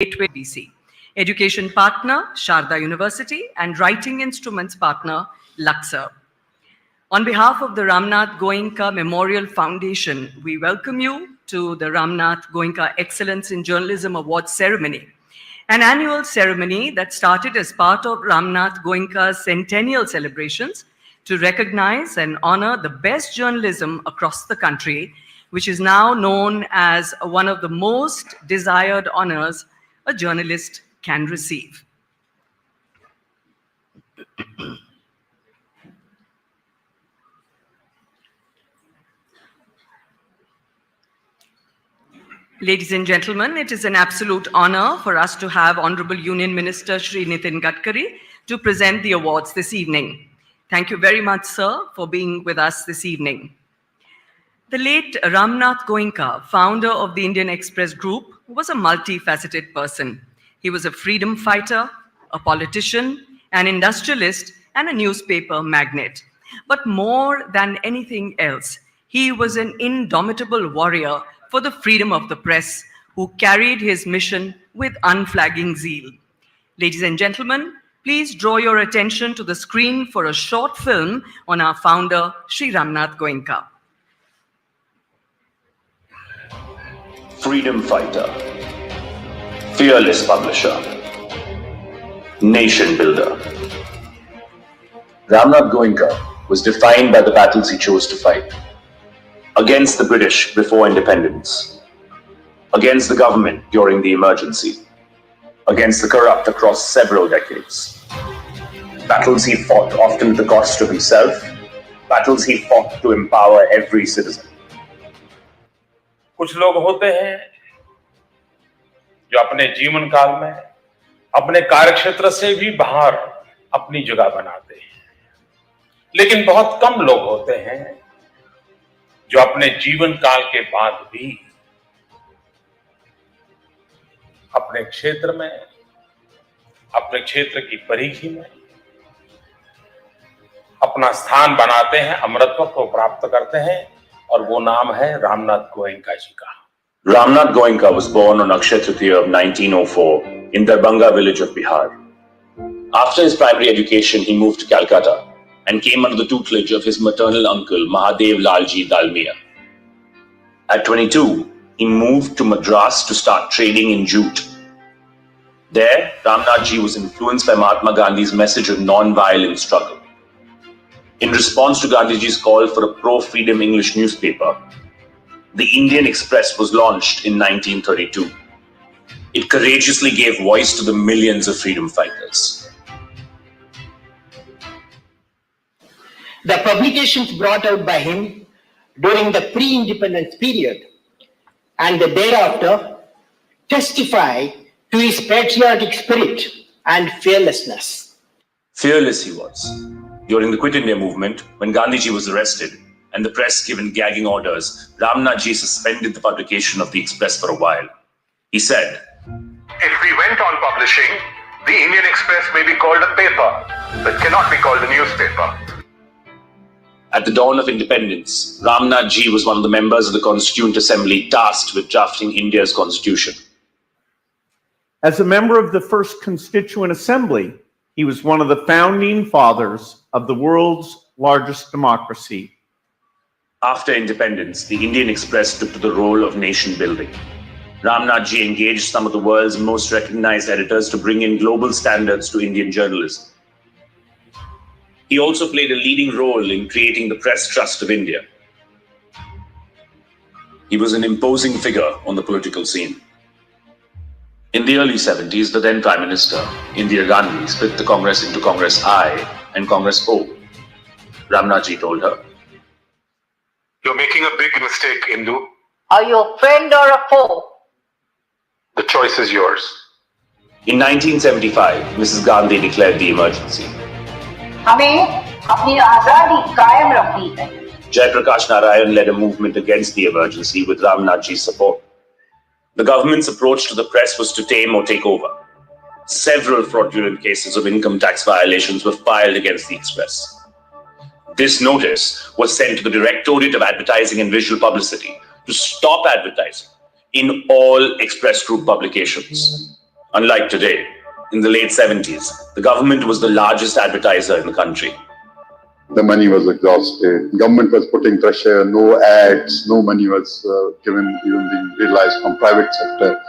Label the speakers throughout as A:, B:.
A: Gateway BC. Education partner, Sharda University, and writing instruments partner, Luxor. On behalf of the Ramnath Goenka Memorial Foundation, we welcome you to the Ramnath Goenka Excellence in Journalism Awards ceremony, an annual ceremony that started as part of Ramnath Goenka's centennial celebrations to recognize and honor the best journalism across the country, which is now known as one of the most desired honors a journalist can receive. Ladies and gentlemen, it is an absolute honor for us to have Honorable Union Minister Shri Nitin Gadkari to present the awards this evening. Thank you very much, sir, for being with us this evening. The late Ramnath Goenka, founder of the Indian Express Group, was a multifaceted person. He was a freedom fighter, a politician, an industrialist, and a newspaper magnate. But more than anything else, he was an indomitable warrior for the freedom of the press, who carried his mission with unflagging zeal. Ladies and gentlemen, please draw your attention to the screen for a short film on our founder, Shri Ramnath Goenka.
B: Freedom fighter, fearless publisher, nation builder. Ramnath Goenka was defined by the battles he chose to fight. Against the British before independence, against the government during the emergency, against the corrupt across several decades. Battles he fought often at the cost of himself, battles he fought to empower every citizen.
C: कुछ लोग होते हैं जो अपने जीवन काल में अपने कार्यक्षेत्र से भी बाहर अपनी जगह बनाते हैं, लेकिन बहुत कम लोग होते हैं जो अपने जीवन काल के बाद भी अपने क्षेत्र में, अपने क्षेत्र की परिधि में अपना स्थान बनाते हैं, अमरत्व को प्राप्त करते हैं, और वो नाम है रामनाथ गोयनका जी का.
B: Ramnath Goenka was born on Akshaya Tritiya of 1904 in Darbhanga village of Bihar. After his primary education, he moved to Calcutta and came under the tutelage of his maternal uncle Mahadev Lalji Dalmia. At 22, he moved to Madras to start trading in jute. There, Ramnathji was influenced by Mahatma Gandhi's message of non-violent struggle. In response to Gandhiji's call for a pro-freedom English newspaper, the Indian Express was launched in 1932. It courageously gave voice to the millions of freedom fighters.
D: The publications brought out by him during the pre-independence period and thereafter testify to his patriotic spirit and fearlessness.
B: Fearless he was. During the Quit India movement, when Gandhiji was arrested and the press given gagging orders, Ramnathji suspended the publication of the Express for a while. He said,
E: "If we went on publishing, the Indian Express may be called a paper, but cannot be called a newspaper."
B: At the dawn of independence, Ramnathji was one of the members of the Constituent Assembly tasked with drafting India's constitution.
F: As a member of the first Constituent Assembly, he was one of the founding fathers of the world's largest democracy.
B: After independence, the Indian Express took to the role of nation building. Ramnathji engaged some of the world's most recognized editors to bring in global standards to Indian journalism. He also played a leading role in creating the Press Trust of India. He was an imposing figure on the political scene. In the early 70s, the then Prime Minister, Indira Gandhi, split the Congress into Congress I and Congress O. Ramnathji told her,
E: "You're making a big mistake, Indu.
G: Are you a friend or a foe?
E: The choice is yours."
B: In 1975, Mrs. Gandhi declared the emergency.
G: हमें अपनी आजादी कायम रखनी है.
B: Jayaprakash Narayan led a movement against the emergency with Ramnathji's support. The government's approach to the press was to tame or take over. Several fraudulent cases of income tax violations were filed against the Express. This notice was sent to the Directorate of Advertising and Visual Publicity to stop advertising in all Express Group publications. Unlike today, in the late 70s, the government was the largest advertiser in the country.
H: The money was exhausted. Government was putting pressure, no ads, no money was given, even being realized from private sector.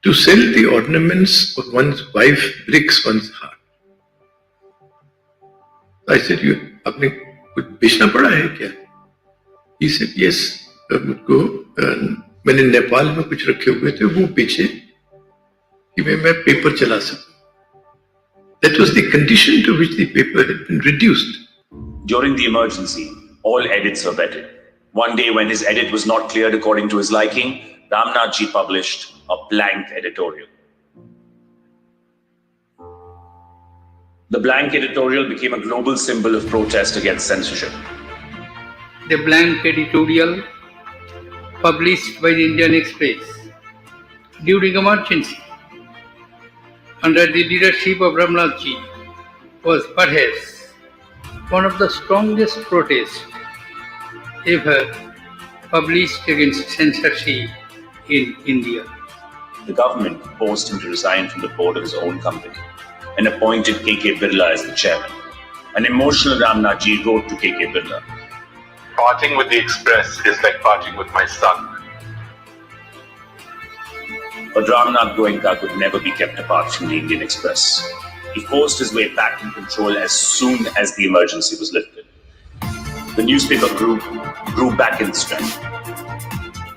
I: To sell the ornaments of one's wife breaks one's heart. I said, आपने कुछ बेचना पड़ा है क्या? He said, yes, मुझको मैंने नेपाल में कुछ रखे हुए थे वो बेचे कि मैं पेपर चला सकूं. That was the condition to which the paper had been reduced.
B: During the emergency, all edits were vetted. One day when his edit was not cleared according to his liking, Ramnath ji published a blank editorial. The blank editorial became a global symbol of protest against censorship.
J: The blank editorial published by the Indian Express during emergency under the leadership of Ramnath ji was perhaps one of the strongest protests ever published against censorship in India.
B: The government forced him to resign from the board of his own company and appointed K.K. Birla as the chairman. An emotional Ramnath ji wrote to K.K. Birla,
E: Parting with the Express is like parting with my son.
B: but Ramnath Goenka could never be kept apart from the Indian Express. He forced his way back in control as soon as the emergency was lifted. The newspaper grew back in strength,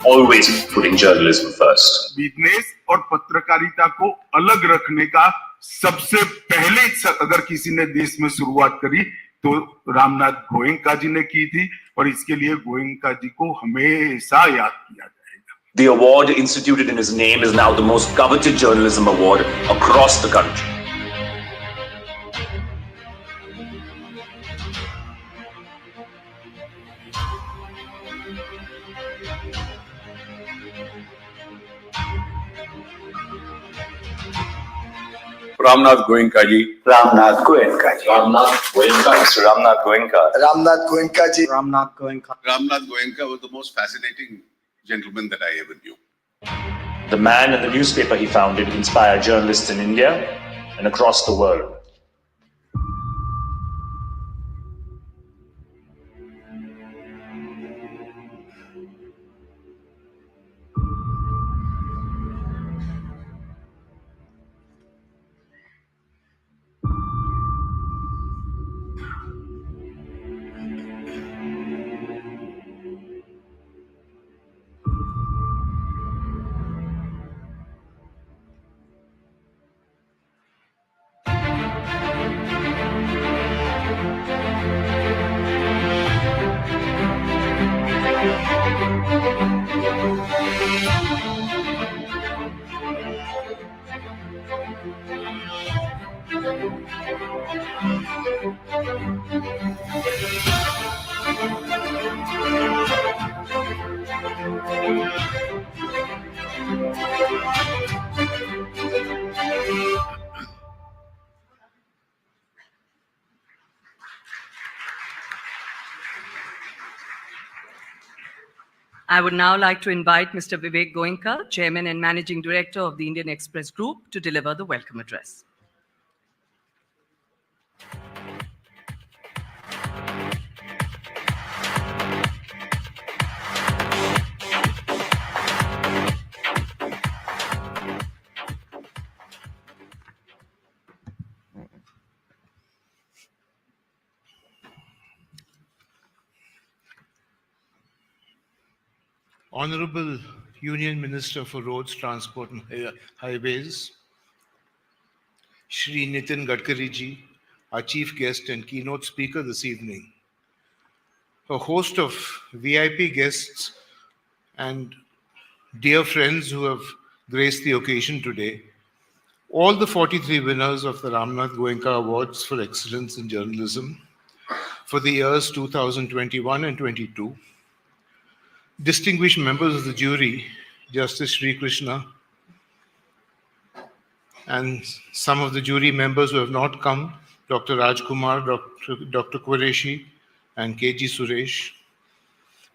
B: always putting journalism first.
K: Business और पत्रकारिता को अलग रखने का सबसे पहले अगर किसी ने देश में शुरुआत करी तो रामनाथ गोयंका जी ने की थी और इसके लिए गोयंका जी को हमेशा याद किया जाएगा.
B: The award instituted in his name is now the most coveted journalism award across the country.
L: Ramnath Goenka ji.
D: Ramnath Goenka ji.
L: Ramnath Goenka.
E: Mr. Ramnath Goenka.
D: Ramnath Goenka ji.
M: Ramnath Goenka.
L: Ramnath Goenka was the most fascinating gentleman that I ever knew.
B: The man and the newspaper he founded inspired journalists in India and across the world.
A: I would now like to invite Mr. Vivek Goenka, Chairman and Managing Director of the Indian Express Group, to deliver the welcome address.
N: Honorable Union Minister for Roads, Transport and Highways, Shri Nitin Gadkari ji, our chief guest and keynote speaker this evening, a host of VIP guests and dear friends who have graced the occasion today, all the 43 winners of the Ramnath Goenka Awards for Excellence in Journalism for the years 2021 and 22, distinguished members of the jury, Justice Sri Krishna, and some of the jury members who have not come, Dr. Rajkumar, Dr. Qureshi, and KG Suresh.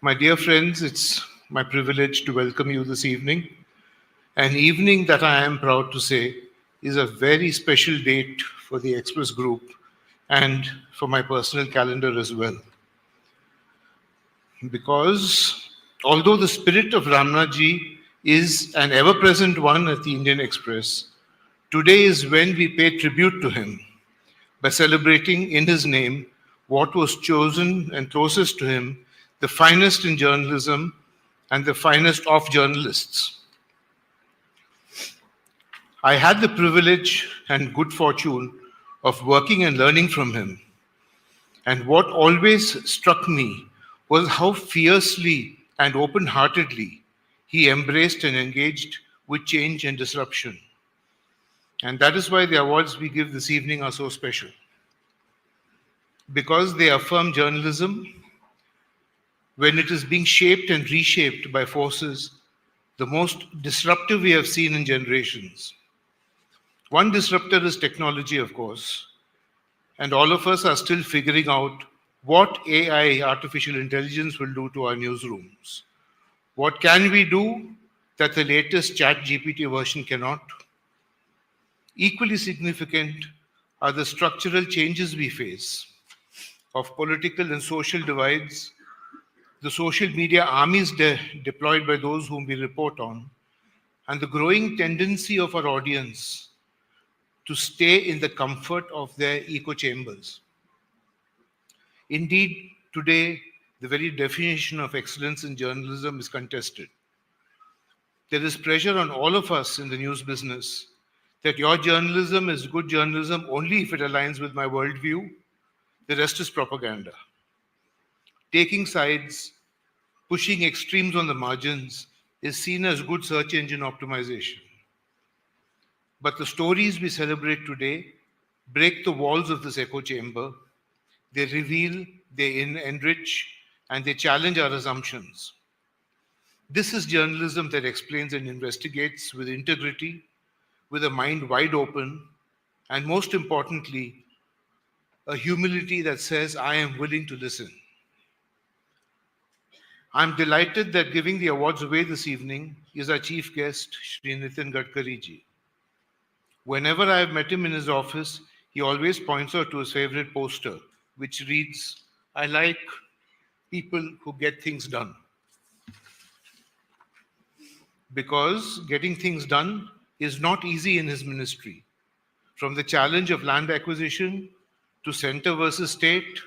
N: My dear friends, it's my privilege to welcome you this evening, an evening that I am proud to say is a very special date for the Express Group and for my personal calendar as well. Because although the spirit of Ramnathji is an ever-present one at the Indian Express, today is when we pay tribute to him by celebrating in his name what was chosen and closest to him, the finest in journalism and the finest of journalists. I had the privilege and good fortune of working and learning from him. And what always struck me was how fiercely and open-heartedly he embraced and engaged with change and disruption. And that is why the awards we give this evening are so special. Because they affirm journalism when it is being shaped and reshaped by forces the most disruptive we have seen in generations. One disruptor is technology, of course, and all of us are still figuring out what AI, artificial intelligence, will do to our newsrooms. What can we do that the latest ChatGPT version cannot? Equally significant are the structural changes we face of political and social divides, the social media armies deployed by those whom we report on, and the growing tendency of our audience to stay in the comfort of their echo chambers. Indeed, today, the very definition of excellence in journalism is contested. There is pressure on all of us in the news business that your journalism is good journalism only if it aligns with my worldview. The rest is propaganda. Taking sides, pushing extremes on the margins is seen as good search engine optimization. But the stories we celebrate today break the walls of this echo chamber. They reveal, they enrich, and they challenge our assumptions. This is journalism that explains and investigates with integrity, with a mind wide open, and most importantly, a humility that says, I am willing to listen. I'm delighted that giving the awards away this evening is our chief guest, Shri Nitin Gadkari ji. Whenever I have met him in his office, he always points out to his favorite poster, which reads, I like people who get things done. Because getting things done is not easy in his ministry. From the challenge of land acquisition, to center versus state,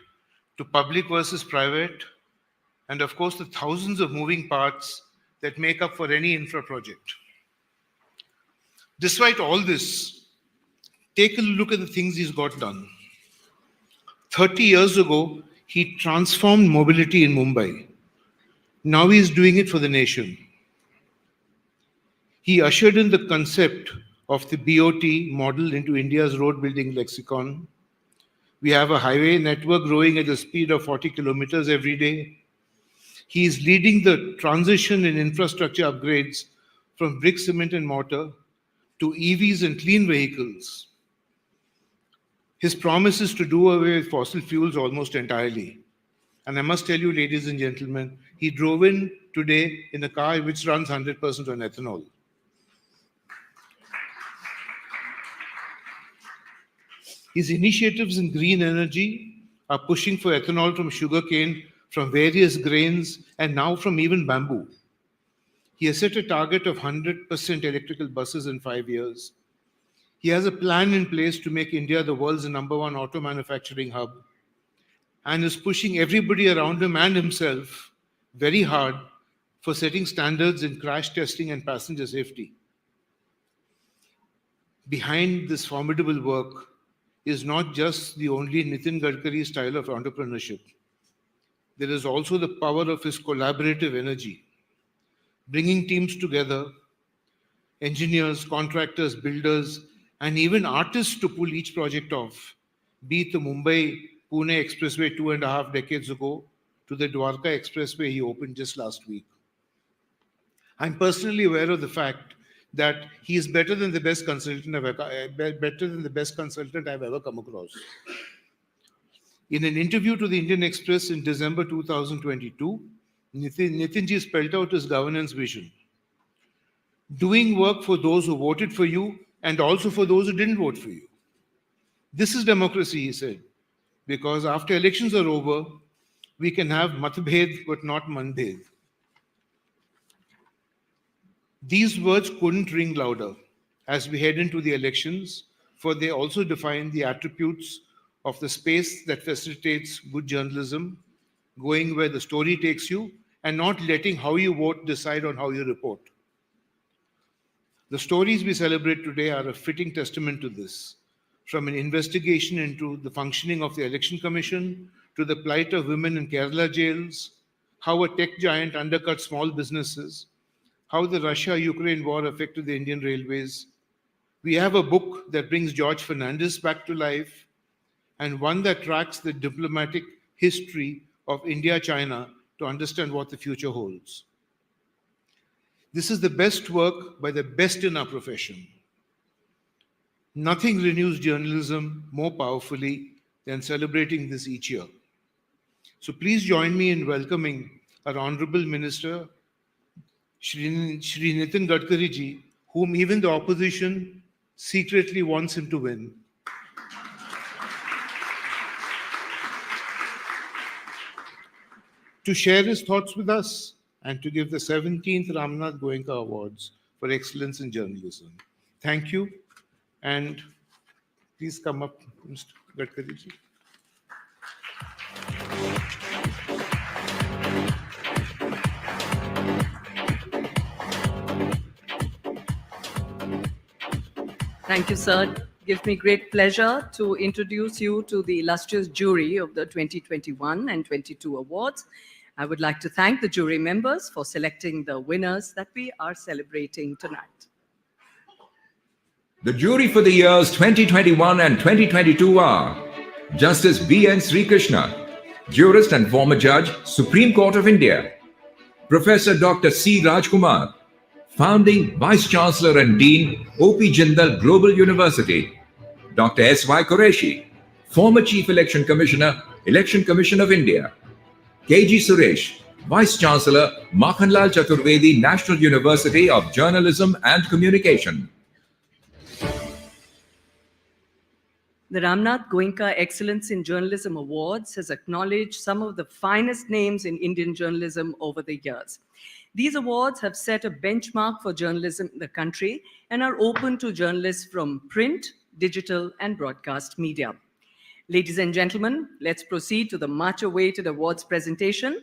N: to public versus private, and of course the thousands of moving parts that make up for any infra project. Despite all this, take a look at the things he's got done. 30 years ago, he transformed mobility in Mumbai. Now he's doing it for the nation. He ushered in the concept of the BOT model into India's road building lexicon. We have a highway network growing at the speed of 40 kilometers every day. He is leading the transition in infrastructure upgrades from brick, cement, and mortar to EVs and clean vehicles. His promise is to do away with fossil fuels almost entirely. And I must tell you, ladies and gentlemen, he drove in today in a car which runs 100% on ethanol. His initiatives in green energy are pushing for ethanol from sugarcane, from various grains, and now from even bamboo. He has set a target of 100% electrical buses in 5 years. He has a plan in place to make India the world's #1 auto manufacturing hub, and is pushing everybody around him and himself very hard for setting standards in crash testing and passenger safety. Behind this formidable work is not just the only Nitin Gadkari style of entrepreneurship. There is also the power of his collaborative energy, bringing teams together, engineers, contractors, builders, and even artists to pull each project off, be it the Mumbai-Pune Expressway 2.5 decades ago to the Dwarka Expressway he opened just last week. I'm personally aware of the fact that he is better than the best consultant I've ever come across. In an interview to the Indian Express in December 2022, Nitinji spelled out his governance vision. Doing work for those who voted for you and also for those who didn't vote for you. This is democracy, he said, because after elections are over, we can have matbhed but not manbhed. These words couldn't ring louder as we head into the elections, for they also define the attributes of the space that facilitates good journalism, going where the story takes you, and not letting how you vote decide on how you report. The stories we celebrate today are a fitting testament to this, from an investigation into the functioning of the Election Commission to the plight of women in Kerala jails, how a tech giant undercut small businesses, how the Russia-Ukraine war affected the Indian railways. We have a book that brings George Fernandez back to life, and one that tracks the diplomatic history of India-China to understand what the future holds. This is the best work by the best in our profession. Nothing renews journalism more powerfully than celebrating this each year. So please join me in welcoming our Honorable Minister, Shri Nitin Gadkari ji, whom even the opposition secretly wants him to win. To share his thoughts with us and to give the 17th Ramnath Goenka Awards for Excellence in Journalism. Thank you, and please come up, Mr. Gadkari ji.
A: Thank you, sir. It gives me great pleasure to introduce you to the illustrious jury of the 2021 and 22 awards. I would like to thank the jury members for selecting the winners that we are celebrating tonight.
M: The jury for the years 2021 and 2022 are Justice B.N. Sri Krishna, jurist and former judge, Supreme Court of India; Professor Dr. C. Rajkumar, founding Vice Chancellor and Dean, O.P. Jindal Global University; Dr. S.Y. Qureshi, former Chief Election Commissioner, Election Commission of India; K.G. Suresh, Vice Chancellor, Makhanlal Chaturvedi National University of Journalism and Communication.
A: The Ramnath Goenka Excellence in Journalism Awards has acknowledged some of the finest names in Indian journalism over the years. These awards have set a benchmark for journalism in the country and are open to journalists from print, digital, and broadcast media. Ladies and gentlemen, let's proceed to the much-awaited awards presentation.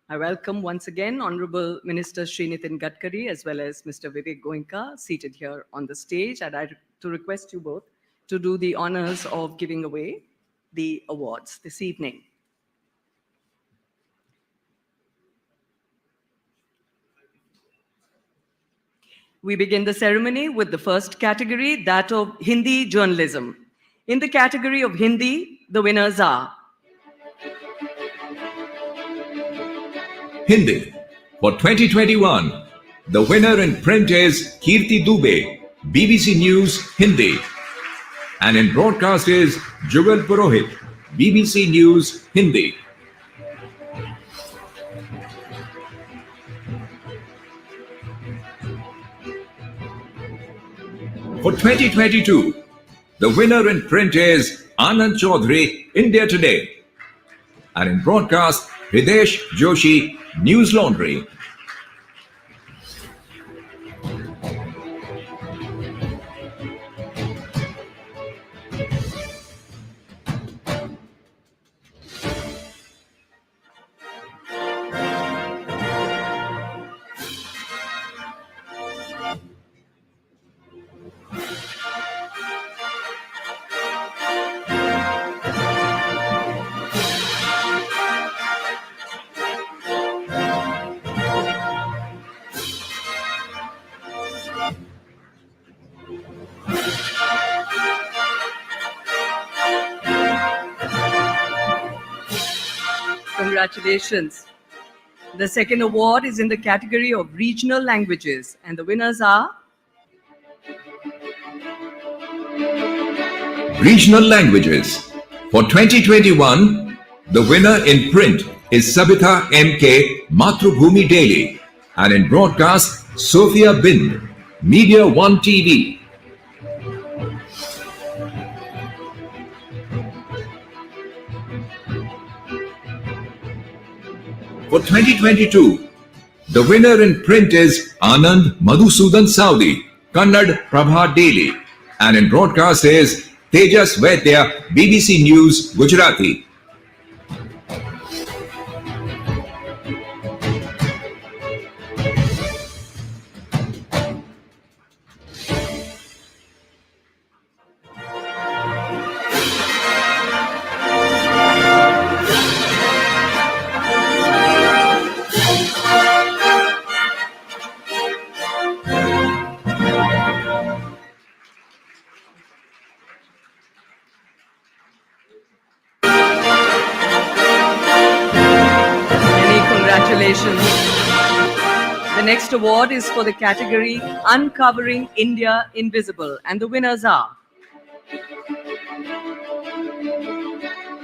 A: I welcome once again Honorable Minister Shri Nitin Gadkari as well as Mr. Vivek Goenka seated here on the stage. I'd like to request you both to do the honors of giving away the awards this evening. We begin the ceremony with the first category, that of Hindi journalism. In the category of Hindi, the winners are
M: Hindi. For 2021, the winner in print is Kirti Dubey, BBC News Hindi. And in broadcast is Jugal Purohit, BBC News Hindi. For 2022, the winner in print is Anand Chaudhary, India Today. And in broadcast, Hridesh Joshi, News Laundry.
A: Congratulations. The second award is in the category of regional languages, and the winners are
M: Regional languages. For 2021, the winner in print is Sabitha M.K. Mathrubhumi Daily, and in broadcast, Sophia Bind, Media One TV. For 2022, the winner in print is Anand Madhusudan Saudi, Kannad Prabha Daily, and in broadcast is Tejas Vaidya, BBC News, Gujarati.
A: Congratulations. The next award is for the category Uncovering India Invisible, and the winners are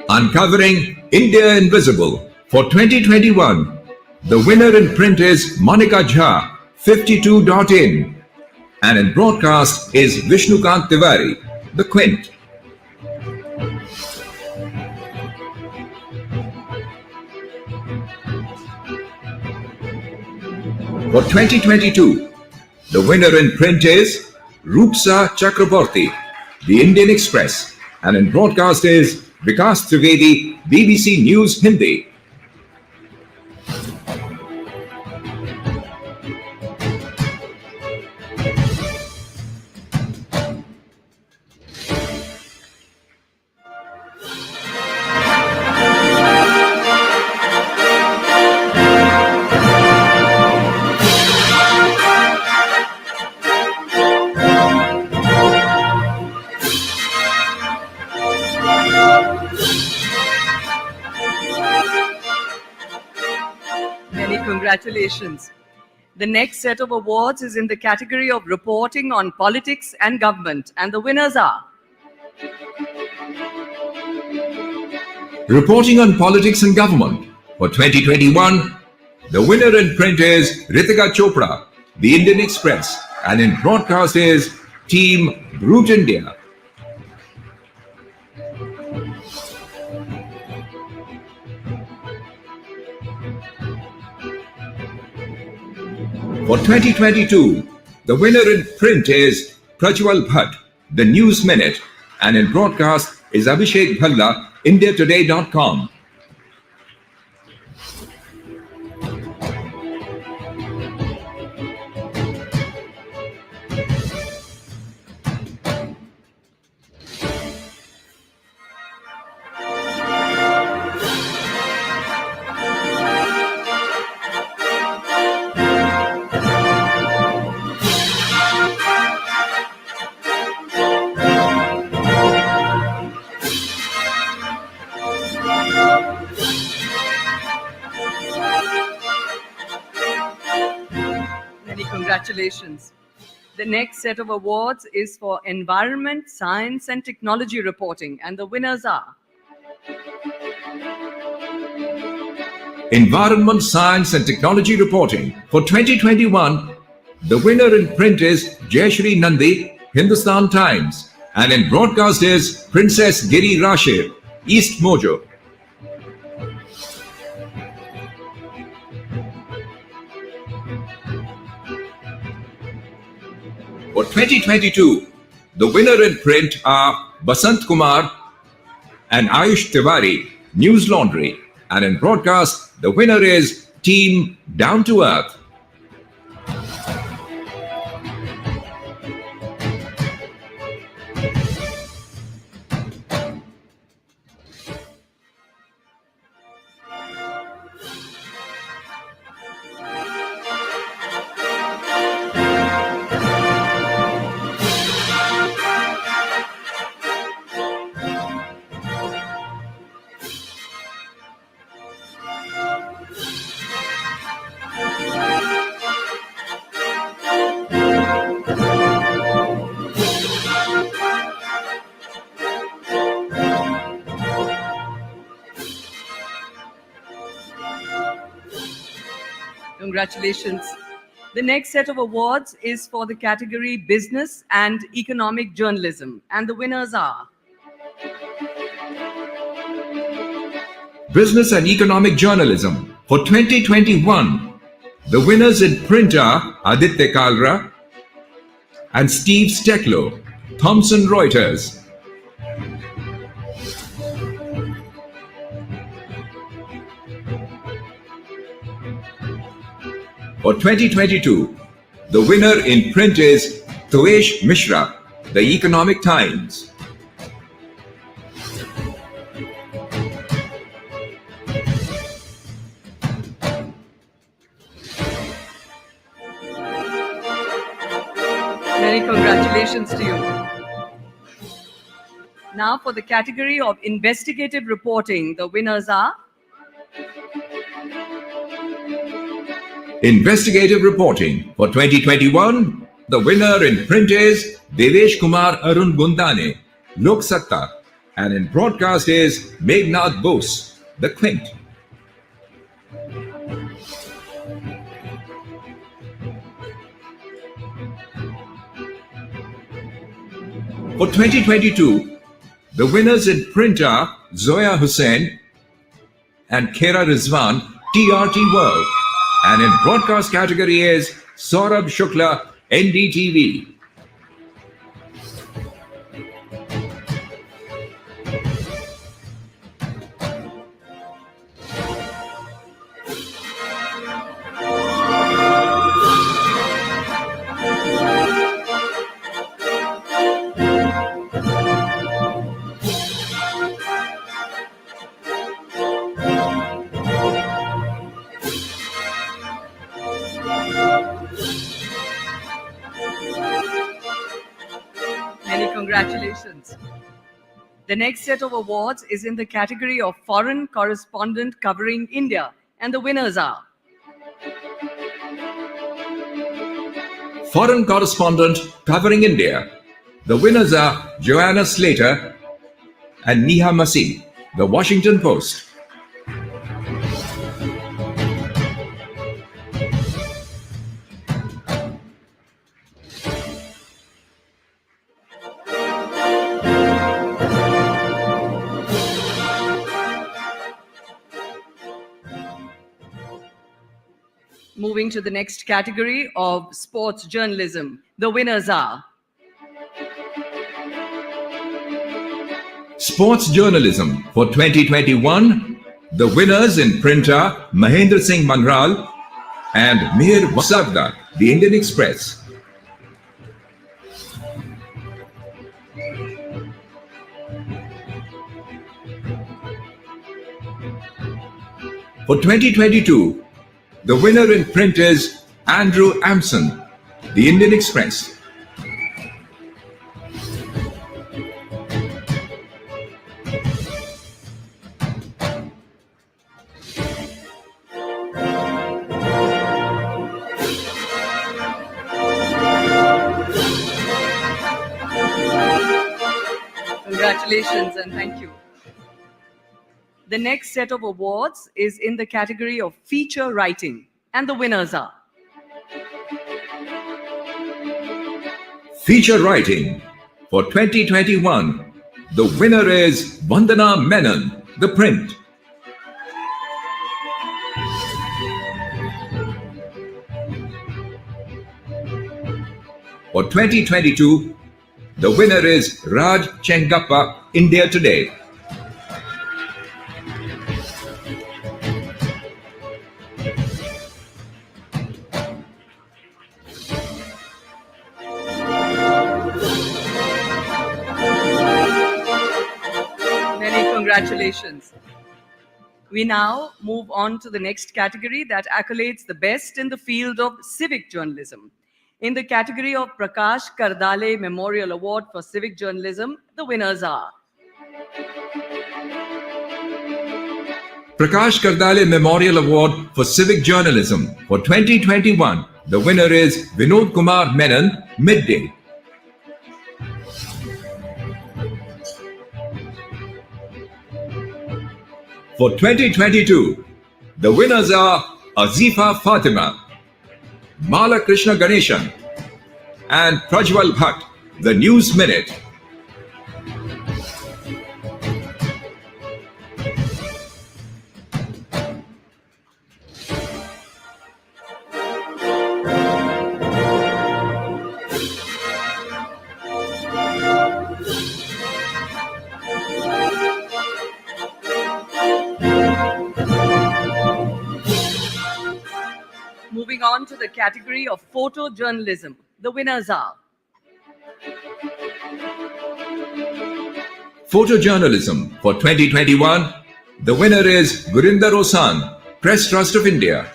M: Uncovering India Invisible for 2021. The winner in print is Monica Jha, 52.in, and in broadcast is Vishnukant Tiwari, The Quint. For 2022, the winner in print is Rupsa Chakraborty, The Indian Express, and in broadcast is Vikas Trivedi, BBC News Hindi.
A: Congratulations. The next set of awards is in the category of reporting on politics and government, and the winners are
M: Reporting on politics and government for 2021. The winner in print is Ritika Chopra, The Indian Express, and in broadcast is Team Brute India. For 2022, the winner in print is Prajwal Bhatt, The News Minute, and in broadcast is Abhishek Bhalla, IndiaToday.com.
A: Congratulations. The next set of awards is for environment, science, and technology reporting, and the winners are
M: Environment, Science and Technology Reporting for 2021. The winner in print is Jayashri Nandi, Hindustan Times, and in broadcast is Princess Giri Rashid, East Mojo. For 2022, the winner in print are Basant Kumar and Ayush Tiwari, News Laundry, and in broadcast, the winner is Team Down to Earth.
A: Congratulations. The next set of awards is for the category Business and Economic Journalism, and the winners are
M: Business and Economic Journalism For 2021, the winners in print are Aditya Kalra and Steve Steklow, Thomson Reuters. For 2022, the winner in print is Toesh Mishra, The Economic Times.
A: Many congratulations to you. Now for the category of investigative reporting, the winners are
M: Investigative reporting for 2021, the winner in print is Devesh Kumar Arun Gundane, Lok Satta, and in broadcast is Meghnad Bose, The Quint. For 2022, the winners in print are Zoya Hussain and Khera Rizwan, TRT World. And in broadcast category is Saurabh Shukla, NDTV.
A: Congratulations. The next set of awards is in the category of Foreign Correspondent covering India, and the winners are
M: Foreign Correspondent covering India. The winners are Joanna Slater and Neha Masih, The Washington Post.
A: Moving to the next category of sports journalism. The winners are
M: Sports Journalism for 2021. The winners in print are Mahendra Singh Manral and Mihir Vasavda, The Indian Express. For 2022, the winner in print is Andrew Amson, The Indian Express.
A: Congratulations and thank you. The next set of awards is in the category of feature writing, and the winners are
M: Feature Writing for 2021. The winner is Vandana Menon, The Print. For 2022, the winner is Raj Chengappa, India Today.
A: Congratulations. We now move on to the next category that accolates the best in the field of civic journalism. In the category of Prakash Kardale Memorial Award for Civic Journalism, the winners are
M: Prakash Kardale Memorial Award for Civic Journalism for 2021. The winner is Vinod Kumar Menon, Midday. For 2022, the winners are Azifa Fatima, Mala Krishna Ganeshan, and Prajwal Bhatt, The News Minute.
A: Moving on to the category of photojournalism. The winners are
M: Photojournalism for 2021. The winner is Gurinder Osan, Press Trust of India.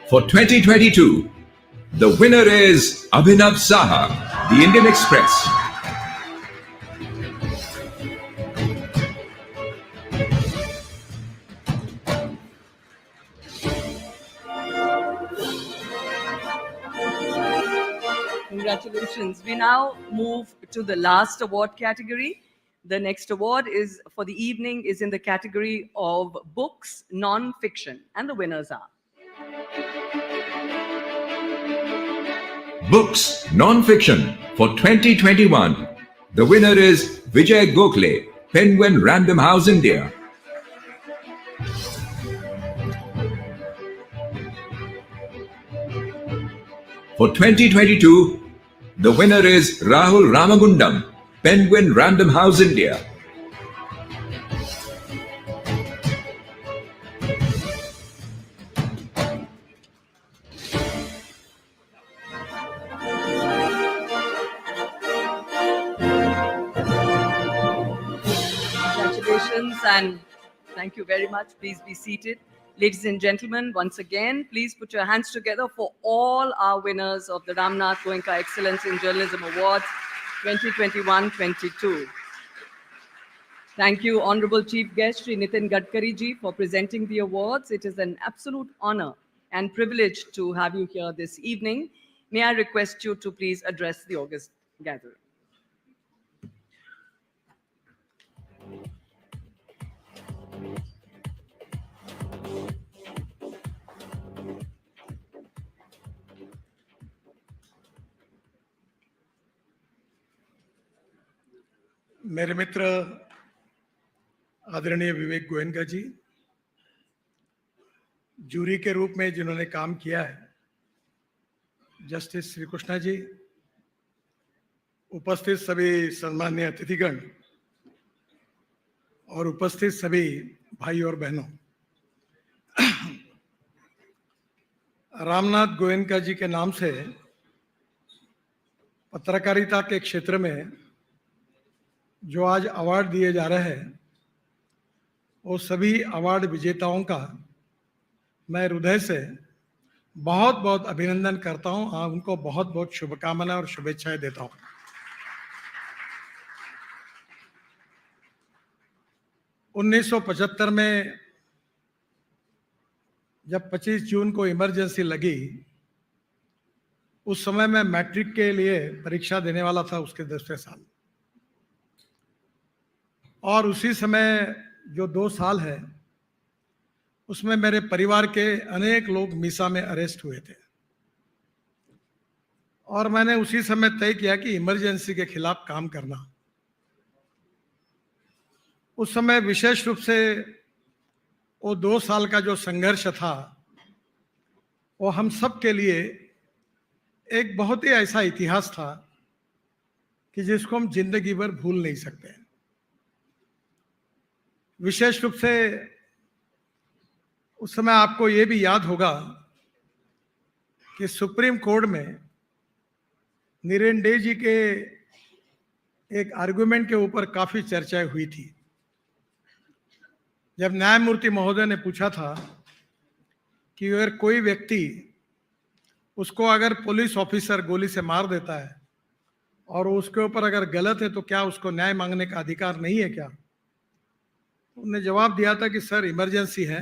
M: For 2022, the winner is Abhinav Saha, The Indian Express.
A: Congratulations. We now move to the last award category. The next award is for the evening is in the category of books, non-fiction, and the winners are
M: Books, non-fiction for 2021. The winner is Vijay Gokhale, Penguin Random House, India. For 2022, the winner is Rahul Ramagundam, Penguin Random House, India.
A: Congratulations and thank you very much. Please be seated. Ladies and gentlemen, once again, please put your hands together for all our winners of the Ramnath Goenka Excellence in Journalism Awards 2021-22. Thank you, Honorable Chief Guest Shri Nitin Gadkari ji, for presenting the awards. It is an absolute honor and privilege to have you here this evening. May I request you to please address the august gathering.
O: मेरे मित्र आदरणीय विवेक गोयनका जी, jury के रूप में जिन्होंने काम किया है, justice Shri Krishna ji, उपस्थित सभी सम्माननीय अतिथिगण और उपस्थित सभी भाई और बहनों, रामनाथ गोयनका जी के नाम से पत्रकारिता के क्षेत्र में जो आज अवार्ड दिए जा रहे हैं, वो सभी अवार्ड विजेताओं का मैं हृदय से बहुत बहुत अभिनंदन करता हूं। उनको बहुत बहुत शुभकामनाएं और शुभेच्छाएं देता हूं। उन्नीस 1975 में जब 25 जून को इमरजेंसी लगी, उस समय मैं मैट्रिक के लिए परीक्षा देने वाला था, उसके 10वें साल, और उसी समय जो 2 साल है उसमें मेरे परिवार के अनेक लोग मीसा में अरेस्ट हुए थे, और मैंने उसी समय तय किया कि इमरजेंसी के खिलाफ काम करना। उस समय विशेष रूप से वो 2 साल का जो संघर्ष था, वो हम सब के लिए एक बहुत ही ऐसा इतिहास था कि जिसको हम जिंदगी भर भूल नहीं सकते। विशेष रूप से उस समय आपको ये भी याद होगा कि सुप्रीम कोर्ट में निरंडे जी के एक आर्गुमेंट के ऊपर काफी चर्चाएं हुई थी। जब न्यायमूर्ति महोदय ने पूछा था कि अगर कोई व्यक्ति, उसको अगर पुलिस ऑफिसर गोली से मार देता है और उसके ऊपर अगर गलत है तो क्या उसको न्याय मांगने का अधिकार नहीं है क्या? उन्होंने जवाब दिया था कि सर, इमरजेंसी है,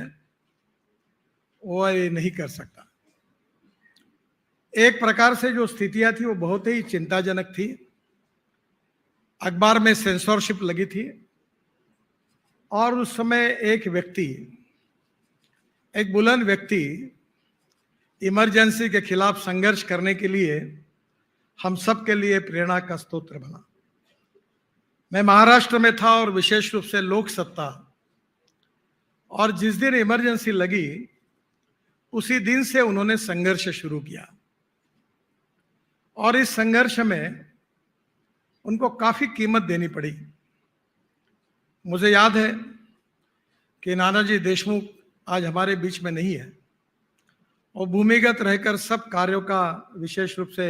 O: वो ये नहीं कर सकता। एक प्रकार से जो स्थितियां थी वो बहुत ही चिंताजनक थी। अखबार में सेंसरशिप लगी थी और उस समय एक व्यक्ति, एक बुलंद व्यक्ति इमरजेंसी के खिलाफ संघर्ष करने के लिए हम सब के लिए प्रेरणा का स्रोत बना। मैं महाराष्ट्र में था और विशेष रूप से लोक सत्ता, और जिस दिन इमरजेंसी लगी उसी दिन से उन्होंने संघर्ष शुरू किया और इस संघर्ष में उनको काफी कीमत देनी पड़ी। मुझे याद है कि नानाजी देशमुख आज हमारे बीच में नहीं है और भूमिगत रहकर सब कार्यों का विशेष रूप से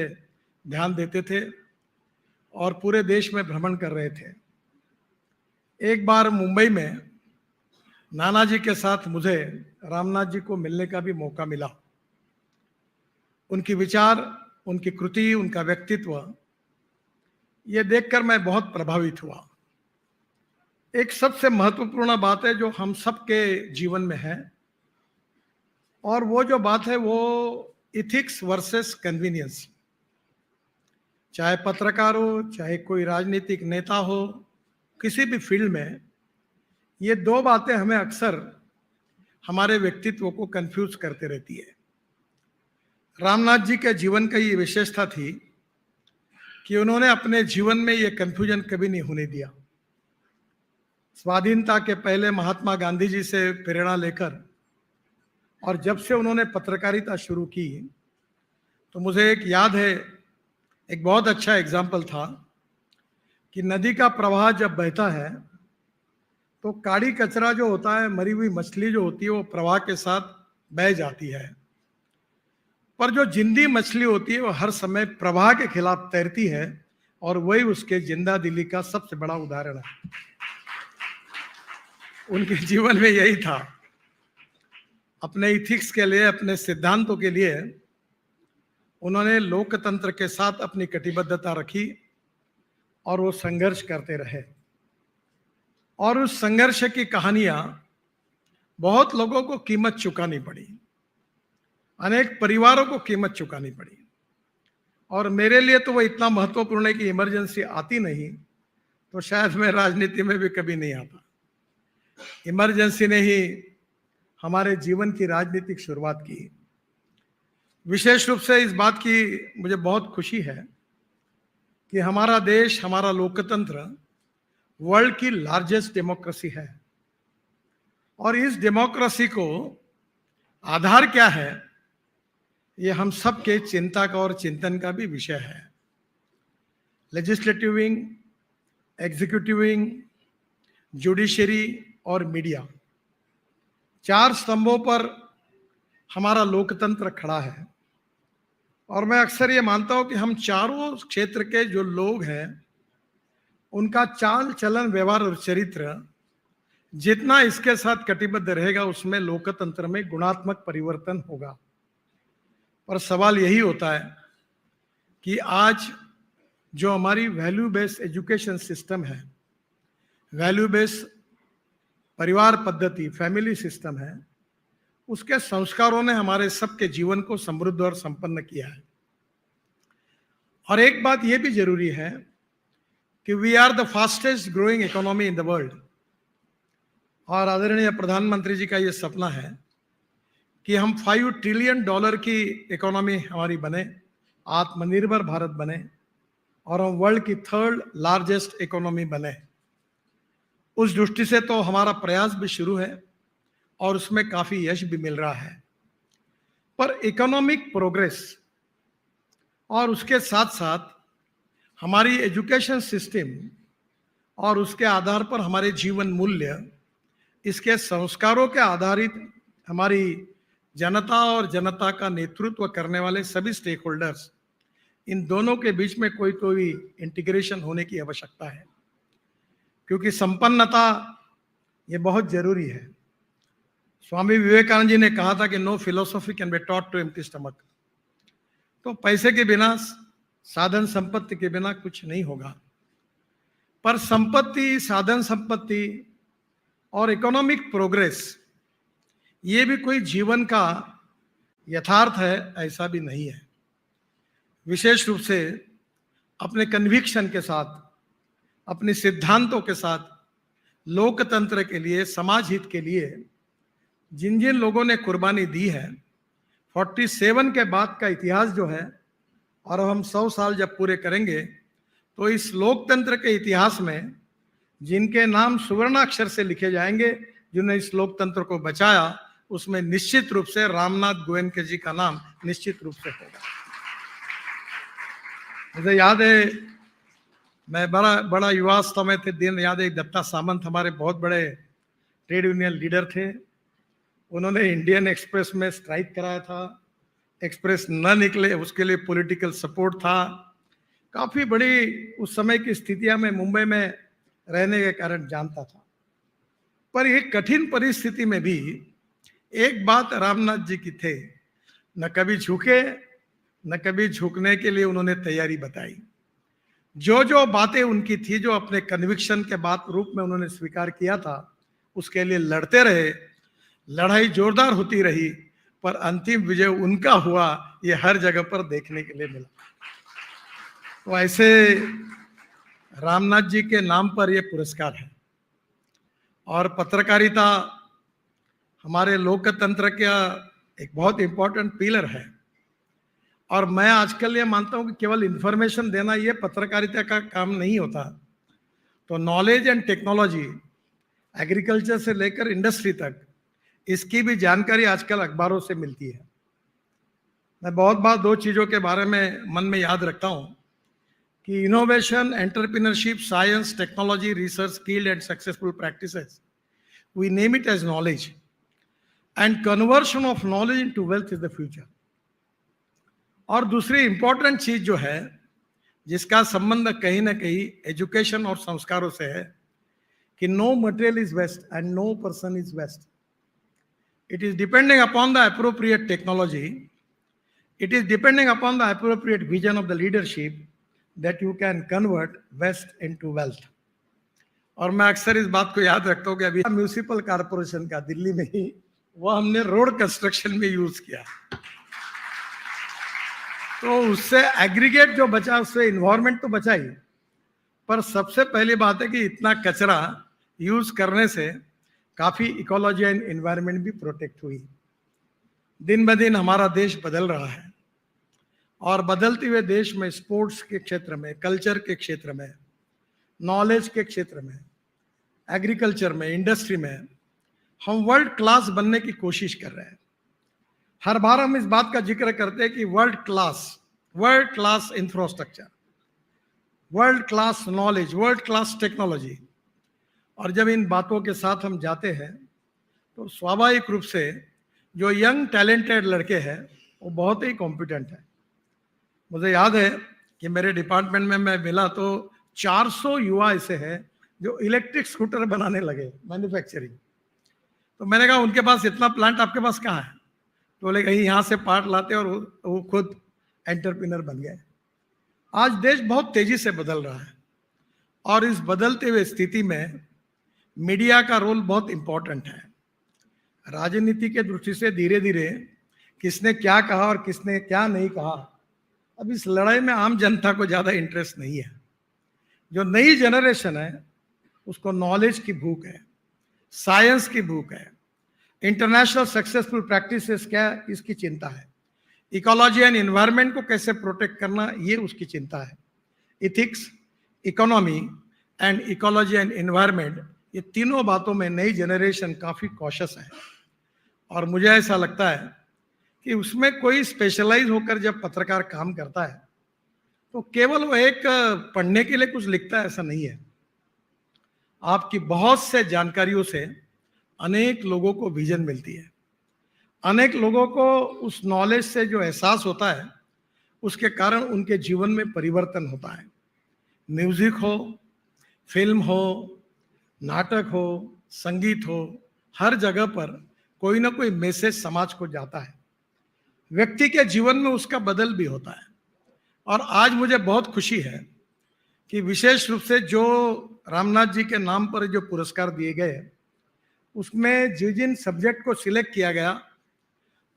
O: ध्यान देते थे और पूरे देश में भ्रमण कर रहे थे। एक बार मुंबई में नानाजी के साथ मुझे रामनाथ जी को मिलने का भी मौका मिला। उनकी विचार, उनकी कृति, उनका व्यक्तित्व, ये देखकर मैं बहुत प्रभावित हुआ। एक सबसे महत्वपूर्ण बात है जो हम सबके जीवन में है, और वो जो बात है वो इथिक्स वर्सेस कन्वीनियंस। चाहे पत्रकार हो, चाहे कोई राजनीतिक नेता हो, किसी भी फील्ड में ये दो बातें हमें अक्सर हमारे व्यक्तित्व को कंफ्यूज करते रहती है। रामनाथ जी के जीवन का ये विशेषता थी कि उन्होंने अपने जीवन में ये कंफ्यूजन कभी नहीं होने दिया। स्वाधीनता के पहले महात्मा गांधी जी से प्रेरणा लेकर और जब से उन्होंने पत्रकारिता शुरू की, तो मुझे एक याद है, एक बहुत अच्छा एग्जाम्पल था कि नदी का प्रवाह जब बहता है तो काड़ी कचरा जो होता है, मरी हुई मछली जो होती है, वो प्रवाह के साथ बह जाती है, पर जो जिंदी मछली होती है वो हर समय प्रवाह के खिलाफ तैरती है, और वही उसके जिंदा दिली का सबसे बड़ा उदाहरण है। उनके जीवन में यही था। अपने इथिक्स के लिए, अपने सिद्धांतों के लिए उन्होंने लोकतंत्र के साथ अपनी कटिबद्धता रखी और वो संघर्ष करते रहे। और उस संघर्ष की कहानियां बहुत लोगों को कीमत चुकानी पड़ी, अनेक परिवारों को कीमत चुकानी पड़ी। और मेरे लिए तो वो इतना महत्वपूर्ण है कि इमरजेंसी आती नहीं तो शायद मैं राजनीति में भी कभी नहीं आता। इमरजेंसी ने ही हमारे जीवन की राजनीतिक शुरुआत की। विशेष रूप से इस बात की मुझे बहुत खुशी है कि हमारा देश, हमारा लोकतंत्र वर्ल्ड की लार्जेस्ट डेमोक्रेसी है, और इस डेमोक्रेसी को आधार क्या है, ये हम सब के चिंता का और चिंतन का भी विषय है। Legislative wing, executive wing, judiciary और मीडिया, चार स्तंभों पर हमारा लोकतंत्र खड़ा है। और मैं अक्सर ये मानता हूं कि हम चारों क्षेत्र के जो लोग हैं, उनका चाल चलन, व्यवहार और चरित्र जितना इसके साथ कटिबद्ध रहेगा, उसमें लोकतंत्र में गुणात्मक परिवर्तन होगा। पर सवाल यही होता है कि आज जो हमारी वैल्यू बेस्ड एजुकेशन सिस्टम है, वैल्यू बेस्ड परिवार पद्धति, फैमिली सिस्टम है, उसके संस्कारों ने हमारे सबके जीवन को समृद्ध और संपन्न किया है। और एक बात यह भी जरूरी है कि we are the fastest growing economy in the world. और आदरणीय प्रधानमंत्री जी का ये सपना है कि हम $5 ट्रिलियन की इकोनॉमी हमारी बने, आत्मनिर्भर भारत बने, और हम वर्ल्ड की 3rd लार्जेस्ट इकोनॉमी बने। उस दृष्टि से तो हमारा प्रयास भी शुरू है और उसमें काफी यश भी मिल रहा है। पर इकोनॉमिक प्रोग्रेस और उसके साथ साथ हमारी एजुकेशन सिस्टम और उसके आधार पर हमारे जीवन मूल्य, इसके संस्कारों के आधारित हमारी जनता और जनता का नेतृत्व करने वाले सभी स्टेक होल्डर्स, इन दोनों के बीच में कोई तो भी इंटीग्रेशन होने की आवश्यकता है, क्योंकि संपन्नता ये बहुत जरूरी है। स्वामी विवेकानंद जी ने कहा था कि no philosophy can be taught to empty stomach. तो पैसे के बिना, साधन संपत्ति के बिना कुछ नहीं होगा। पर संपत्ति, साधन संपत्ति और इकोनॉमिक प्रोग्रेस, ये भी कोई जीवन का यथार्थ है, ऐसा भी नहीं है। विशेष रूप से अपने कन्विक्शन के साथ, अपने सिद्धांतों के साथ, लोकतंत्र के लिए, समाज हित के लिए जिन जिन लोगों ने कुर्बानी दी है, 47 के बाद का इतिहास जो है, और हम 100 साल जब पूरे करेंगे तो इस लोकतंत्र के इतिहास में जिनके नाम सुवर्णाक्षर से लिखे जाएंगे, जिन्होंने इस लोकतंत्र को बचाया, उसमें निश्चित रूप से रामनाथ गोयनका जी का नाम निश्चित रूप से होगा। मुझे याद है, मैं बड़ा युवावस्था में थे, दिन याद है, दत्ता सामंत हमारे बहुत बड़े ट्रेड यूनियन लीडर थे। उन्होंने इंडियन एक्सप्रेस में स्ट्राइक कराया था, एक्सप्रेस न निकले उसके लिए पॉलिटिकल सपोर्ट था। काफी बड़ी उस समय की स्थितियां मैं मुंबई में रहने के कारण जानता था। पर एक कठिन परिस्थिति में भी एक बात रामनाथ जी की थे, न कभी झुके न कभी झुकने के लिए उन्होंने तैयारी बताई। जो बातें उनकी थी, जो अपने कन्विक्शन के बात रूप में उन्होंने स्वीकार किया था, उसके लिए लड़ते रहे। लड़ाई जोरदार होती रही, पर अंतिम विजय उनका हुआ, ये हर जगह पर देखने के लिए मिला। तो ऐसे रामनाथ जी के नाम पर ये पुरस्कार है। और पत्रकारिता हमारे लोकतंत्र का एक बहुत इंपॉर्टेंट पिलर है। और मैं आजकल ये मानता हूं कि केवल इंफॉर्मेशन देना ये पत्रकारिता का काम नहीं होता। तो नॉलेज एंड टेक्नोलॉजी, एग्रीकल्चर से लेकर इंडस्ट्री तक, इसकी भी जानकारी आजकल अखबारों से मिलती है। मैं बहुत बार दो चीज़ों के बारे में मन में याद रखता हूं कि innovation, entrepreneurship, science, technology, research, skilled and successful practices, we name it as knowledge, and conversion of knowledge into wealth is the future. और दूसरी इंपॉर्टेंट चीज जो है, जिसका संबंध कहीं ना कहीं एजुकेशन और संस्कारों से है, कि no material is waste and no person is waste. It is depending upon the appropriate technology, it is depending upon the appropriate vision of the leadership that you can convert waste into wealth. और मैं अक्सर इस बात को याद रखता हूँ कि अभी म्यूनिसिपल कॉर्पोरेशन का दिल्ली में ही वो हमने रोड कंस्ट्रक्शन में यूज किया। तो उससे एग्रीगेट जो बचा, उससे इन्वायरमेंट तो बचा ही, पर सबसे पहली बात है कि इतना कचरा यूज करने से काफी इकोलॉजी एंड एनवायरनमेंट भी प्रोटेक्ट हुई। दिन ब दिन हमारा देश बदल रहा है, और बदलते हुए देश में स्पोर्ट्स के क्षेत्र में, कल्चर के क्षेत्र में, नॉलेज के क्षेत्र में, एग्रीकल्चर में, इंडस्ट्री में हम वर्ल्ड क्लास बनने की कोशिश कर रहे हैं। हर बार हम इस बात का जिक्र करते हैं कि world class infrastructure, world class knowledge, world class technology. और जब इन बातों के साथ हम जाते हैं तो स्वाभाविक रूप से जो यंग टैलेंटेड लड़के हैं वो बहुत ही कॉम्पिटेंट है। मुझे याद है कि मेरे डिपार्टमेंट में मैं मिला तो 400 युवा ऐसे हैं जो इलेक्ट्रिक स्कूटर बनाने लगे, मैन्युफैक्चरिंग। तो मैंने कहा उनके पास इतना प्लांट आपके पास कहाँ है? तो बोले कहीं यहाँ से पार्ट लाते, और वो खुद एंटरप्रेन्योर बन गए। आज देश बहुत तेजी से बदल रहा है, और इस बदलते हुए स्थिति में मीडिया का रोल बहुत इंपॉर्टेंट है। राजनीति के दृष्टि से धीरे धीरे किसने क्या कहा और किसने क्या नहीं कहा, अब इस लड़ाई में आम जनता को ज्यादा इंटरेस्ट नहीं है। जो नई जनरेशन है उसको नॉलेज की भूख है, साइंस की भूख है, इंटरनेशनल सक्सेसफुल प्रैक्टिसेस क्या, इसकी चिंता है। इकोलॉजी एंड एनवायरनमेंट को कैसे प्रोटेक्ट करना, ये उसकी चिंता है। Ethics, economy and ecology and environment, ये तीनों बातों में नई जनरेशन काफी कॉशियस है। और मुझे ऐसा लगता है कि उसमें कोई स्पेशलाइज होकर जब पत्रकार काम करता है तो केवल वो एक पढ़ने के लिए कुछ लिखता है, ऐसा नहीं है। आपकी बहुत से जानकारियों से अनेक लोगों को विजन मिलती है, अनेक लोगों को उस नॉलेज से जो एहसास होता है उसके कारण उनके जीवन में परिवर्तन होता है। म्यूजिक हो, फिल्म हो, नाटक हो, संगीत हो, हर जगह पर कोई ना कोई मैसेज समाज को जाता है, व्यक्ति के जीवन में उसका बदल भी होता है। और आज मुझे बहुत खुशी है कि विशेष रूप से जो रामनाथ जी के नाम पर जो पुरस्कार दिए गए, उसमें जिन सब्जेक्ट को सिलेक्ट किया गया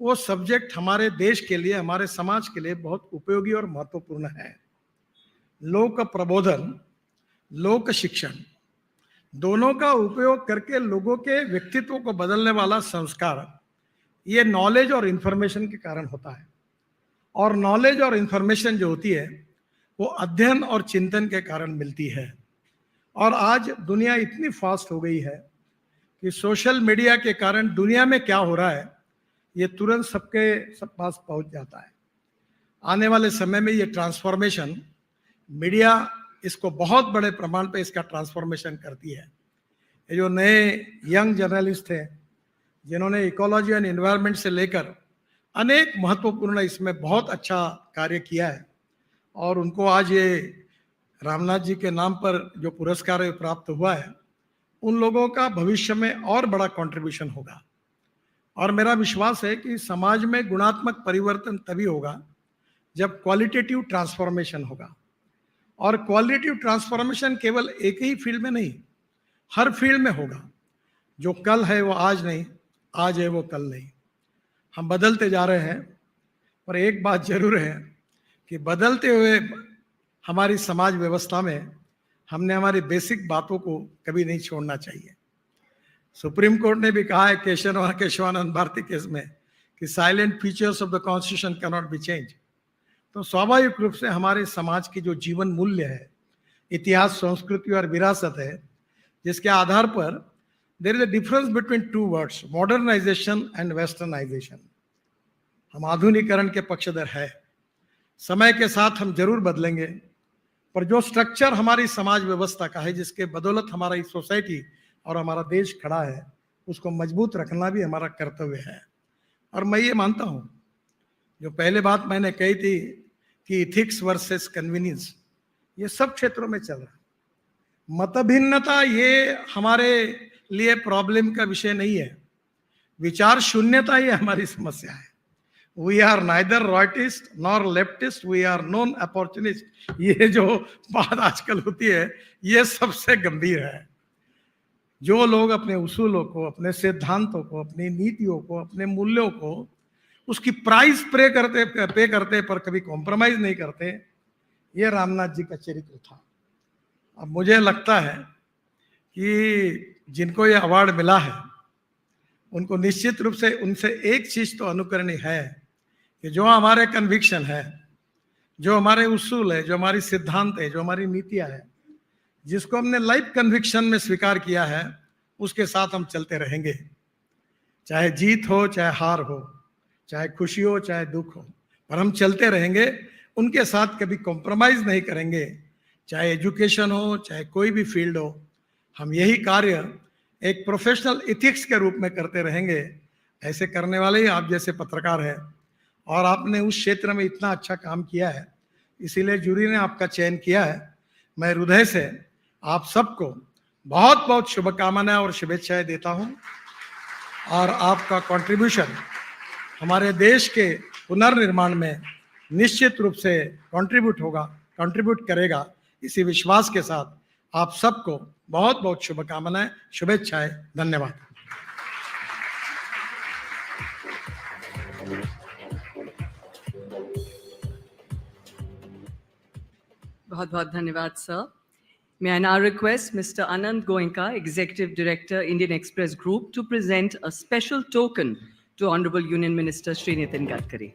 O: वो सब्जेक्ट हमारे देश के लिए, हमारे समाज के लिए बहुत उपयोगी और महत्वपूर्ण है। लोक प्रबोधन, लोक शिक्षण, दोनों का उपयोग करके लोगों के व्यक्तित्व को बदलने वाला संस्कार, ये नॉलेज और इंफॉर्मेशन के कारण होता है। और नॉलेज और इंफॉर्मेशन जो होती है वो अध्ययन और चिंतन के कारण मिलती है। और आज दुनिया इतनी फास्ट हो गई है कि सोशल मीडिया के कारण दुनिया में क्या हो रहा है ये तुरंत सब पास पहुंच जाता है। आने वाले समय में ये ट्रांसफॉर्मेशन मीडिया इसको बहुत बड़े प्रमाण पे इसका ट्रांसफॉर्मेशन करती है। ये जो नए यंग जर्नलिस्ट हैं जिन्होंने इकोलॉजी एंड एनवायरनमेंट से लेकर अनेक महत्वपूर्ण इसमें बहुत अच्छा कार्य किया है और उनको आज ये रामनाथ जी के नाम पर जो पुरस्कार प्राप्त हुआ है उन लोगों का भविष्य में और बड़ा कंट्रीब्यूशन होगा। और मेरा विश्वास है कि समाज में गुणात्मक परिवर्तन तभी होगा जब क्वालिटेटिव ट्रांसफॉर्मेशन होगा। और क्वालिटेटिव ट्रांसफॉर्मेशन केवल एक ही फील्ड में नहीं, हर फील्ड में होगा। जो कल है वो आज नहीं, आज है वो कल नहीं। हम बदलते जा रहे हैं, पर एक बात जरूर है कि बदलते हुए हमारी समाज व्यवस्था में हमने हमारी बेसिक बातों को कभी नहीं छोड़ना चाहिए। सुप्रीम कोर्ट ने भी कहा है केशवानंद भारती केस में कि salient features of the constitution can not be change. तो स्वाभाविक रूप से हमारे समाज की जो जीवन मूल्य है, इतिहास, संस्कृति और विरासत है, जिसके आधार पर there is a difference between two words, modernization and westernization. हम आधुनिकीकरण के पक्षधर है। समय के साथ हम जरूर बदलेंगे, पर जो स्ट्रक्चर हमारी समाज व्यवस्था का है, जिसके बदौलत हमारी सोसाइटी और हमारा देश खड़ा है, उसको मजबूत रखना भी हमारा कर्तव्य है। और मैं ये मानता हूँ, जो पहले बात मैंने कही थी कि इथिक्स वर्सेस कन्वीनियंस, ये सब क्षेत्रों में चल रहा है। मतभिन्नता ये हमारे लिए प्रॉब्लम का विषय नहीं है, विचार शून्यता ही हमारी समस्या है। We are neither rightist nor leftist, we are non opportunist. ये जो बात आजकल होती है ये सबसे गंभीर है। जो लोग अपने उसूलों को, अपने सिद्धांतों को, अपनी नीतियों को, अपने मूल्यों को उसकी प्राइस पे करते पर कभी कॉम्प्रोमाइज नहीं करते, ये रामनाथ जी का चरित्र था। अब मुझे लगता है कि जिनको ये अवार्ड मिला है उनको निश्चित रूप से उनसे एक चीज तो अनुकरणीय है कि जो हमारे कन्विक्शन है, जो हमारे उसूल है, जो हमारी सिद्धांत है, जो हमारी नीतियां है, जिसको हमने लाइफ कन्विक्शन में स्वीकार किया है, उसके साथ हम चलते रहेंगे। चाहे जीत हो, चाहे हार हो, चाहे खुशी हो, चाहे दुख हो, पर हम चलते रहेंगे। उनके साथ कभी कॉम्प्रोमाइज नहीं करेंगे, चाहे एजुकेशन हो, चाहे कोई भी फील्ड हो। हम यही कार्य एक प्रोफेशनल इथिक्स के रूप में करते रहेंगे। ऐसे करने वाले ही आप जैसे पत्रकार हैं और आपने उस क्षेत्र में इतना अच्छा काम किया है, इसीलिए जूरी ने आपका चयन किया है। मैं हृदय से आप सबको बहुत बहुत शुभकामनाएं और शुभेच्छाएं देता हूं और आपका कंट्रीब्यूशन हमारे देश के पुनर्निर्माण में निश्चित रूप से कंट्रीब्यूट करेगा। इसी विश्वास के साथ आप सबको बहुत बहुत शुभकामनाएं, शुभेच्छाएं। धन्यवाद।
A: बहुत बहुत धन्यवाद sir. May I now request Mr. Ramnath Goenka, Executive Director, Indian Express Group, to present a special token to Honorable Union Minister Shri Nitin Gadkari.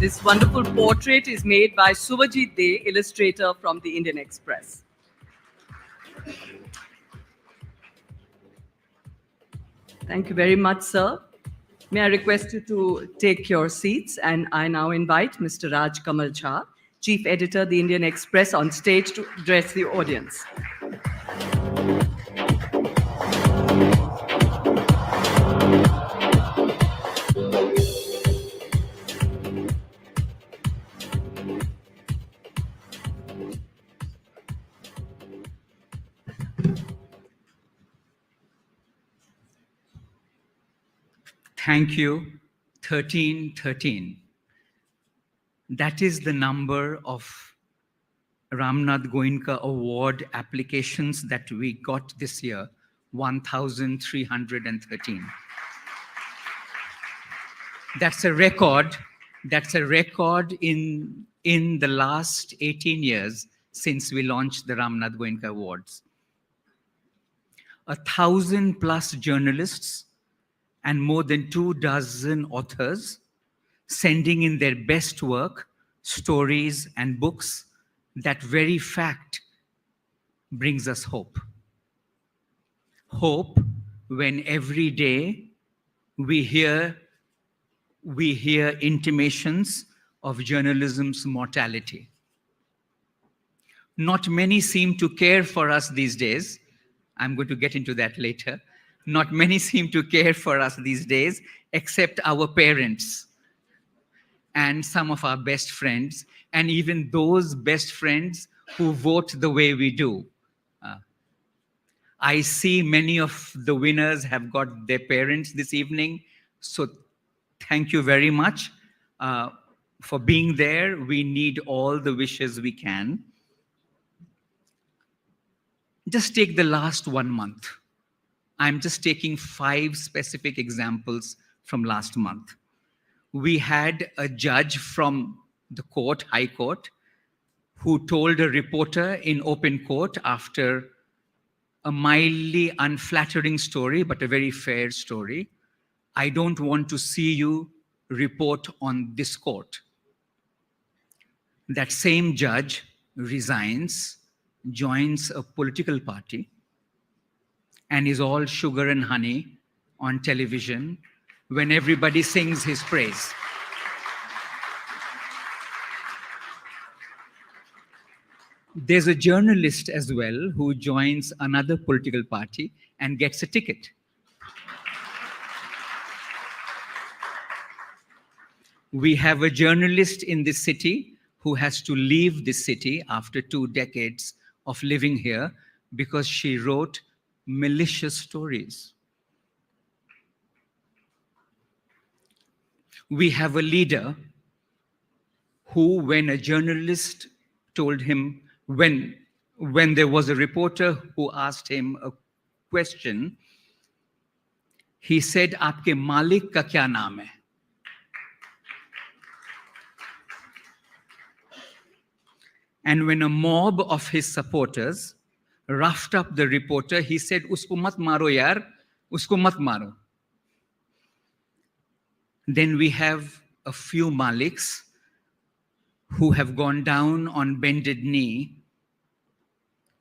A: This wonderful portrait is made by Suvajit De, illustrator from the Indian Express. Thank you very much, sir. May I request you to take your seats, and I now invite Mr. Raj Kamal Jha, Chief Editor, the Indian Express, on stage to address the audience.
P: Thank you. 1313. That is the number of Ramnath Goenka Award applications that we got this year, 1,313. That's a record. That's a record in the last 18 years since we launched the Ramnath Goenka Awards. 1,000+ journalists and more than 24 authors sending in their best work, stories, and books. That very fact brings us hope. Hope when every day we hear intimations of journalism's mortality. Not many seem to care for us these days. I'm going to get into that later. Not many seem to care for us these days, except our parents and some of our best friends, and even those best friends who vote the way we do. I see many of the winners have got their parents this evening, so thank you very much for being there. We need all the wishes we can. Just take the last 1 month. I'm just taking 5 specific examples from last month. We had a judge from the court, High Court, who told a reporter in open court after a mildly unflattering story, but a very fair story, "I don't want to see you report on this court." That same judge resigns, joins a political party, and is all sugar and honey on television when everybody sings his praise. There's a journalist as well who joins another political party and gets a ticket. We have a journalist in this city who has to leave this city after 2 decades of living here because she wrote malicious stories. We have a leader who, when a journalist told him, when there was a reporter who asked him a question, he said, "Aapke malik ka kya naam hai?" And when a mob of his supporters roughed up the reporter, he said, "Usko mat maro yaar, usko mat maro." Then we have a few maliks who have gone down on bended knee,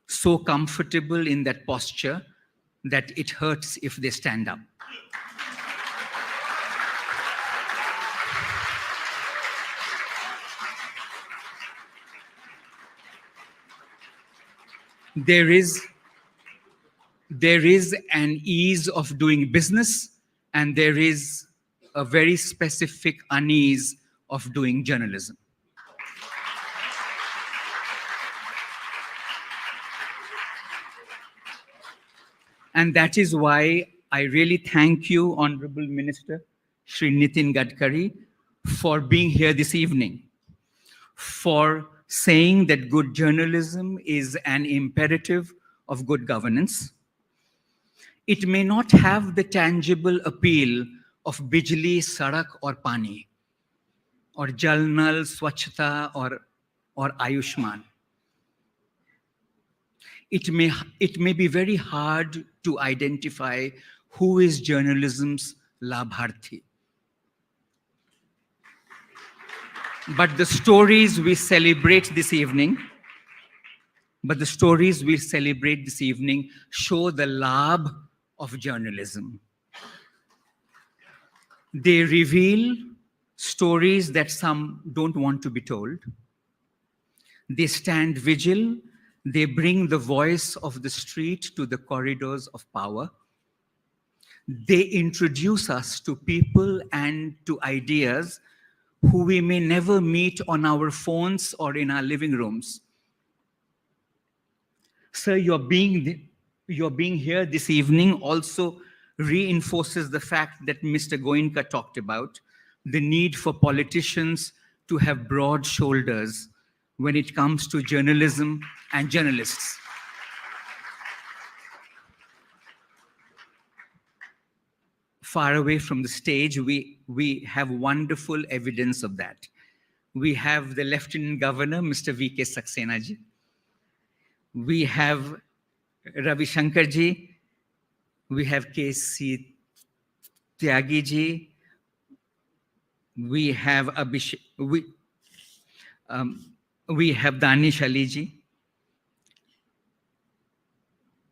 P: so comfortable in that posture that it hurts if they stand up. There is an ease of doing business, and there is a very specific unease of doing journalism. And that is why I really thank you, Honorable Minister Shri Nitin Gadkari, for being here this evening, for saying that good journalism is an imperative of good governance. It may not have the tangible appeal of Bijli, Sadak or Pani, or Jal Nal, Swachhata or Ayushman. It may be very hard to identify who is journalism's labharthi. But the stories we celebrate this evening show the labh of journalism. They reveal stories that some don't want to be told. They stand vigil. They bring the voice of the street to the corridors of power. They introduce us to people and to ideas who we may never meet on our phones or in our living rooms. Sir, your being here this evening also reinforces the fact that Mr. Goenka talked about, the need for politicians to have broad shoulders when it comes to journalism and journalists. Far away from the stage, we have wonderful evidence of that. We have the Lieutenant Governor, Mr. V.K. Saxena ji. we have Ravi Shankar ji, we have K.C. Tyagi ji, we have Abhishek, we have Danish Ali ji.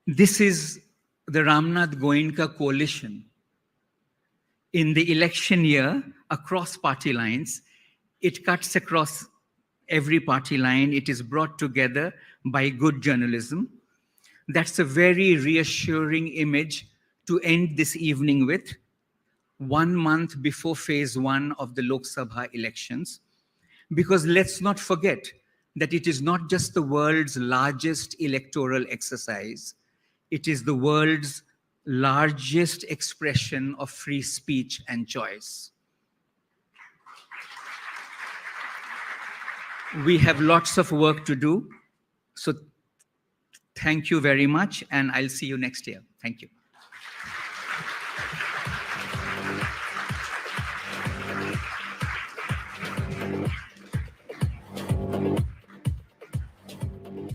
P: This is the Ramnath Goenka coalition. In the election year, across party lines, it cuts across every party line. It is brought together by good journalism. That's a very reassuring image to end this evening with, 1 month before phase 1 of the Lok Sabha elections. Because let's not forget that it is not just the world's largest electoral exercise, it is the world's largest expression of free speech and choice. We have lots of work to do. So thank you very much, and I'll see you next year. Thank you.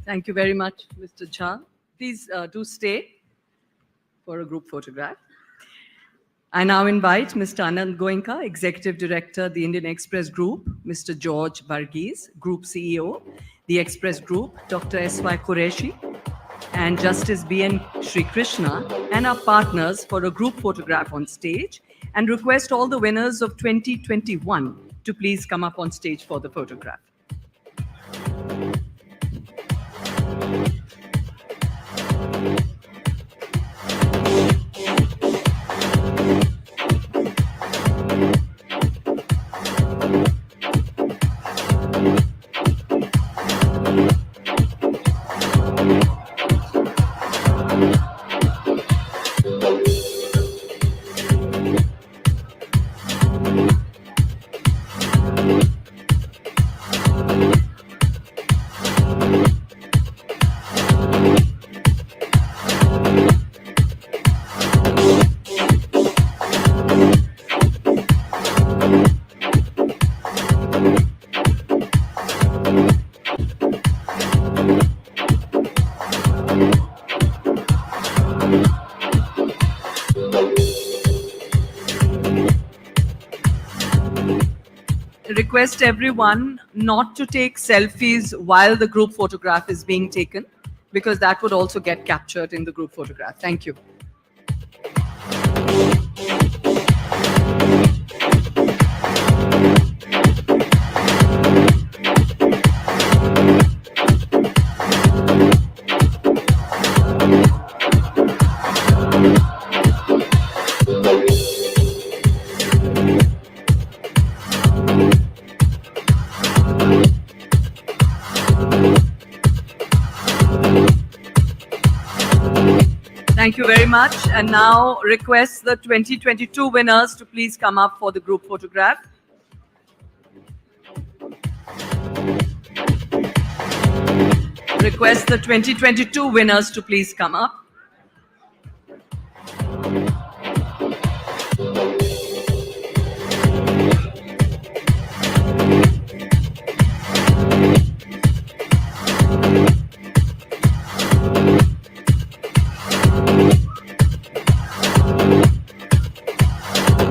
A: Thank you very much, Mr. Jha. Please do stay for a group photograph. I now invite Mr. Ramnath Goenka, Executive Director, the Indian Express Group, Mr. George Varghese, Group CEO, the Express Group, Dr. S.Y. Qureshi, and Justice B.N. Sri Krishna, and our partners for a group photograph on stage, and request all the winners of 2021 to please come up on stage for the photograph. Request everyone not to take selfies while the group photograph is being taken, because that would also get captured in the group photograph. Thank you. Thank you very much. And now request the 2022 winners to please come up for the group photograph. Request the 2022 winners to please come up.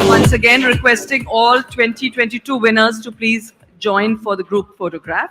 A: Once again, requesting all 2022 winners to please join for the group photograph.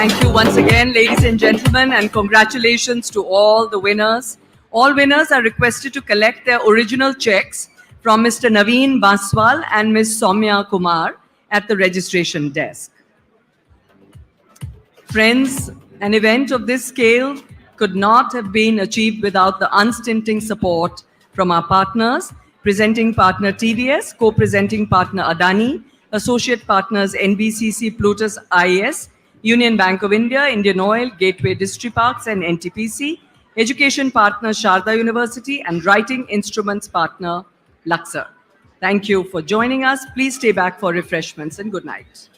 A: Thank you once again, ladies and gentlemen, and congratulations to all the winners. All winners are requested to collect their original checks from Mr. Naveen Baswal and Ms. Soumya Kumar at the registration desk. Friends, an event of this scale could not have been achieved without the unstinting support from our partners, presenting partner TVS, co-presenting partner Adani, associate partners NBCC, Plutus IAS, Union Bank of India, Indian Oil, Gateway Distriparks and NTPC, education partner Sharda University, and writing instruments partner Luxor. Thank you for joining us. Please stay back for refreshments and good night.